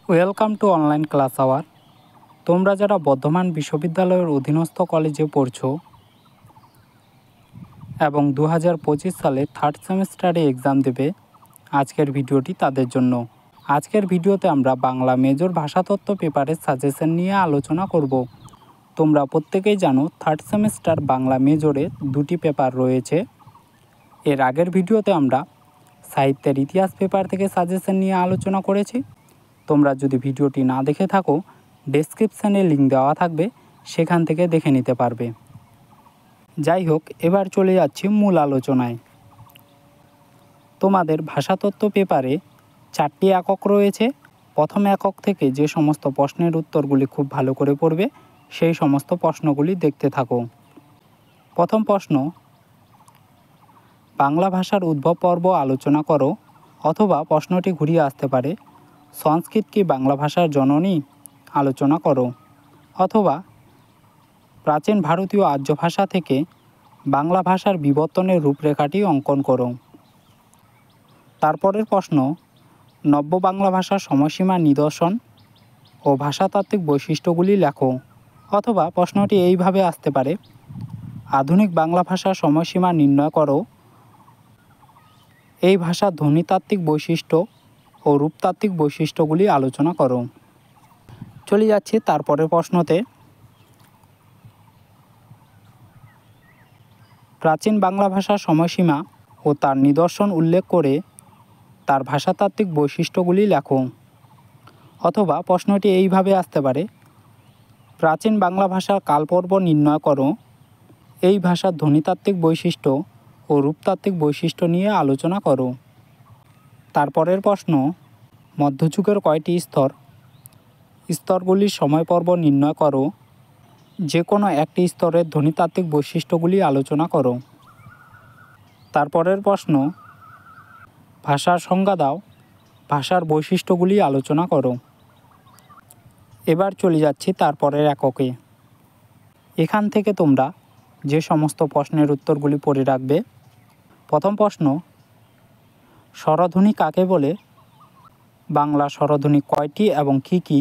Welcome to online class hour. তোমরা যারা বর্ধমান বিশ্ববিদ্যালয়ের অধীনস্থ কলেজে পড়ছো এবং 2025 সালে থার্ড সেমিস্টারে এক্সাম দেবে, আজকের ভিডিওটি তাদের জন্য। আজকের ভিডিওতে আমরা বাংলা মেজর ভাষাতত্ত্ব পেপারের সাজেশন নিয়ে আলোচনা করব। তোমরা প্রত্যেকেই জানো থার্ড সেমিস্টার বাংলা মেজরে দুটি পেপার রয়েছে। এর আগের ভিডিওতে আমরা সাহিত্যের ইতিহাস পেপার থেকে সাজেশন নিয়ে আলোচনা করেছি। তোমরা যদি ভিডিওটি না দেখে থাকো, ডেসক্রিপশানে লিঙ্ক দেওয়া থাকবে, সেখান থেকে দেখে নিতে পারবে। যাই হোক, এবার চলে যাচ্ছি মূল আলোচনায়। তোমাদের ভাষাতত্ত্ব পেপারে 4টি একক রয়েছে। প্রথম একক থেকে যে সমস্ত প্রশ্নের উত্তরগুলি খুব ভালো করে পড়বে, সেই সমস্ত প্রশ্নগুলি দেখতে থাকো। প্রথম প্রশ্ন, বাংলা ভাষার উদ্ভব পর্ব আলোচনা করো, অথবা প্রশ্নটি ঘুরিয়ে আসতে পারে সংস্কৃত কি বাংলা ভাষার জননী আলোচনা করো, অথবা প্রাচীন ভারতীয় আর্য ভাষা থেকে বাংলা ভাষার বিবর্তনের রূপরেখাটি অঙ্কন করো। তারপরের প্রশ্ন, নব্য বাংলা ভাষার সময়সীমা নিদর্শন ও ভাষাতাত্ত্বিক বৈশিষ্ট্যগুলি লেখো, অথবা প্রশ্নটি এইভাবে আসতে পারে আধুনিক বাংলা ভাষার সময়সীমা নির্ণয় করো, এই ভাষার ধ্বনিতাত্ত্বিক বৈশিষ্ট্য ও রূপতাত্ত্বিক বৈশিষ্ট্যগুলি আলোচনা করো। চলে যাচ্ছি তারপরের প্রশ্নতে। প্রাচীন বাংলা ভাষার সময়সীমা ও তার নিদর্শন উল্লেখ করে তার ভাষাতাত্ত্বিক বৈশিষ্ট্যগুলি লেখো, অথবা প্রশ্নটি এইভাবে আসতে পারে প্রাচীন বাংলা ভাষার কালপর্ব নির্ণয় করো, এই ভাষার ধ্বনিতাত্ত্বিক বৈশিষ্ট্য ও রূপতাত্ত্বিক বৈশিষ্ট্য নিয়ে আলোচনা করো। তারপরের প্রশ্ন, মধ্যযুগের কয়টি স্তর, স্তরগুলির সময়পর্ব নির্ণয় করো, যে কোনো একটি স্তরের ধ্বনিতাত্ত্বিক বৈশিষ্ট্যগুলি আলোচনা করো। তারপরের প্রশ্ন, ভাষার সংজ্ঞা দাও, ভাষার বৈশিষ্ট্যগুলি আলোচনা করো। এবার চলে যাচ্ছি তারপরের এককে। এখান থেকে তোমরা যে সমস্ত প্রশ্নের উত্তরগুলি পড়ে রাখবে। প্রথম প্রশ্ন, স্বরধ্বনি কাকে বলে, বাংলা স্বরধ্বনি কয়টি এবং কী কী,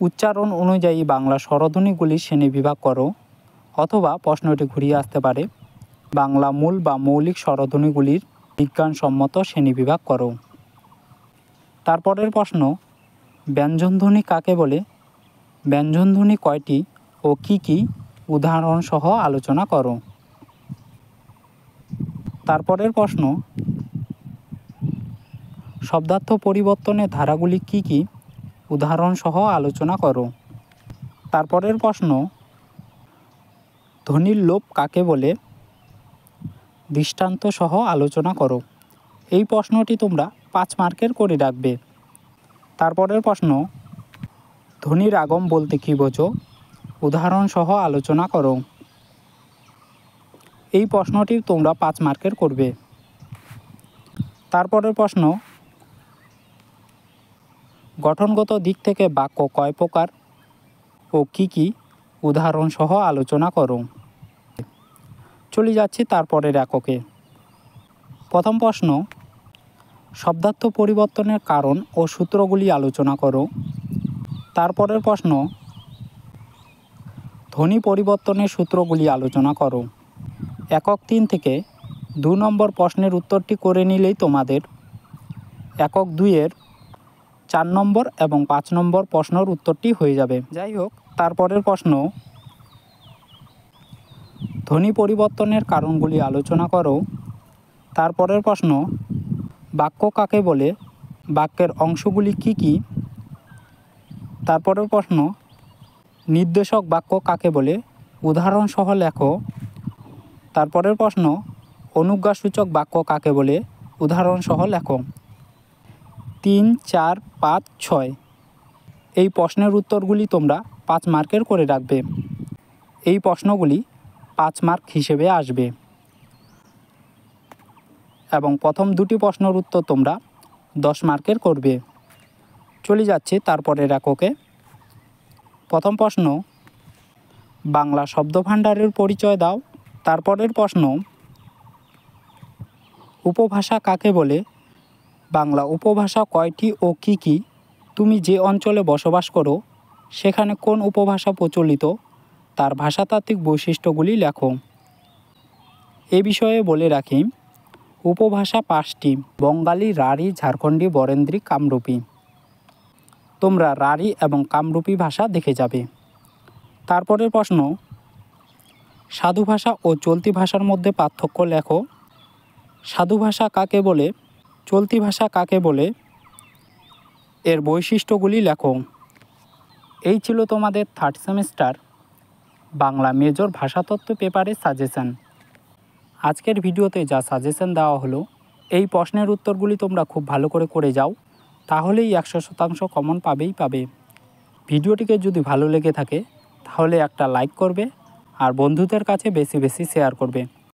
উচ্চারণ অনুযায়ী বাংলা স্বরধ্বনিগুলি শ্রেণীবিভাগ করো, অথবা প্রশ্নটি ঘুরিয়ে আসতে পারে বাংলা মূল বা মৌলিক স্বরধ্বনিগুলির বিজ্ঞানসম্মত শ্রেণীবিভাগ করো। তারপরের প্রশ্ন, ব্যঞ্জনধ্বনি কাকে বলে, ব্যঞ্জনধ্বনি কয়টি ও কী কী, উদাহরণসহ আলোচনা করো। তারপরের প্রশ্ন, শব্দার্থ পরিবর্তনের ধারাগুলি কী কী, উদাহরণসহ আলোচনা করো। তারপরের প্রশ্ন, ধ্বনির লোপ কাকে বলে, দৃষ্টান্তসহ আলোচনা করো। এই প্রশ্নটি তোমরা 5 মার্কের করে রাখবে। তারপরের প্রশ্ন, ধ্বনির আগম বলতে কী বোঝো, উদাহরণসহ আলোচনা করো। এই প্রশ্নটি তোমরা 5 মার্কের করবে। তারপরের প্রশ্ন, গঠনগত দিক থেকে বাক্য কয় প্রকার ও কী কী, উদাহরণসহ আলোচনা করো। চলে যাচ্ছি তারপরের এককে। প্রথম প্রশ্ন, শব্দার্থ পরিবর্তনের কারণ ও সূত্রগুলি আলোচনা করো। তারপরের প্রশ্ন, ধ্বনি পরিবর্তনের সূত্রগুলি আলোচনা করো। একক 3 থেকে 2 নম্বর প্রশ্নের উত্তরটি করে নিলেই তোমাদের একক 2-এর 4 নম্বর এবং 5 নম্বর প্রশ্নের উত্তরটি হয়ে যাবে। যাই হোক, তারপরের প্রশ্ন, ধ্বনি পরিবর্তনের কারণগুলি আলোচনা করো। তারপরের প্রশ্ন, বাক্য কাকে বলে, বাক্যের অংশগুলি কী কী। তারপরের প্রশ্ন, নির্দেশক বাক্য কাকে বলে, উদাহরণসহ লেখো। তারপরের প্রশ্ন, অনুজ্ঞাসূচক বাক্য কাকে বলে, উদাহরণসহ লেখো। 3, 4, 5, 6 এই প্রশ্নের উত্তরগুলি তোমরা 5 মার্কের করে রাখবে। এই প্রশ্নগুলি 5 মার্ক হিসেবে আসবে এবং প্রথম 2টি প্রশ্নের উত্তর তোমরা 10 মার্কের করবে। চলে যাচ্ছে তারপরের এককে। প্রথম প্রশ্ন, বাংলা শব্দভাণ্ডারের পরিচয় দাও। তারপরের প্রশ্ন, উপভাষা কাকে বলে, বাংলা উপভাষা কয়টি ও কী কী? তুমি যে অঞ্চলে বসবাস করো সেখানে কোন উপভাষা প্রচলিত, তার ভাষাতাত্ত্বিক বৈশিষ্ট্যগুলি লেখো। এ বিষয়ে বলে রাখি, উপভাষা 5টি: বঙ্গালী, রাঢ়ী, ঝাড়খণ্ডী, বরেন্দ্রী, কামরূপী। তোমরা রাঢ়ী এবং কামরূপী ভাষা দেখে যাবে। তারপরের প্রশ্ন, সাধু ভাষা ও চলতি ভাষার মধ্যে পার্থক্য লেখো। সাধু ভাষা কাকে বলে, চলতি ভাষা কাকে বলে, এর বৈশিষ্ট্যগুলি লেখো। এই ছিল তোমাদের থার্ড সেমিস্টার বাংলা মেজর ভাষাতত্ত্ব পেপারের সাজেশন। আজকের ভিডিওতে যা সাজেশন দেওয়া হলো, এই প্রশ্নের উত্তরগুলি তোমরা খুব ভালো করে যাও, তাহলেই 100% কমন পাবে। ভিডিওটিকে যদি ভালো লেগে থাকে তাহলে একটা লাইক করবে আর বন্ধুদের কাছে বেশি শেয়ার করবে।